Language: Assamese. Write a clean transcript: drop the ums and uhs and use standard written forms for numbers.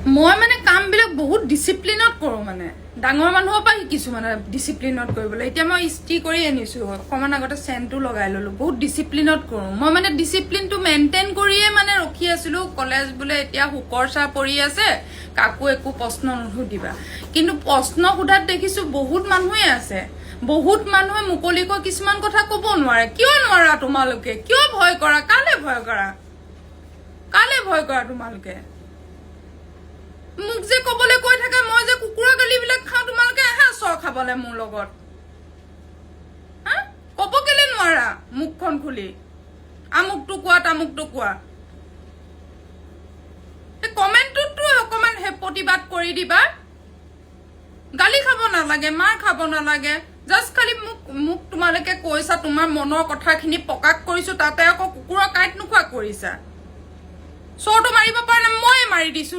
মই মানে কামবিলাক বহুত ডিসিপ্লিনত কৰো মানে ডাঙৰ মানুহৰ পৰা শিকিছো মানে ডিসিপ্লিনত কৰিবলৈ এতিয়া মই ইস্ত্ৰি কৰি আনিছো অকমান আগতে চেন্টটো লগাই ললো বহুত ডিসিপ্লিনত কৰো মই মানে ডিসিপ্লিনটো মেইনটেইন কৰিয়ে মানে ৰখি আছিলো কলেজ বোলে এতিয়া হুকৰ চাহ পৰি আছে কাকো একো প্ৰশ্ন নুসুধিবা কিন্তু প্ৰশ্ন সোধাত দেখিছো বহুত মানুহে আছে বহুত মানুহে মুকলিকৈ কিছুমান কথা ক'ব নোৱাৰে কিয় নোৱাৰা তোমালোকে কিয় ভয় কৰা কালে ভয় কৰা তোমালোকে মুখ যে কবলে কৈ থাকে মই যে কুকুৰা গালি বিলাক খাও তোমালোকে আহা চৰ খাবলে মোৰ লগত হা কব কেলে নোৱাৰা মুখখন খুলি আমুকটো কোৱা এই কমেন্টটো অকমান হে প্ৰতিবাদ কৰি দিবা গালি খাব নালাগে মাৰ খাব নালাগে জাস্ট খালি মুখ তোমালোকে কৈছা তোমাৰ মনৰ কথাখিনি প্ৰকাশ কৰিছো তাতে আকৌ কুকুৰা কাইট নোখোৱা কৰিছা চৰটো মাৰিব পৰা নাই মই মাৰি দিছো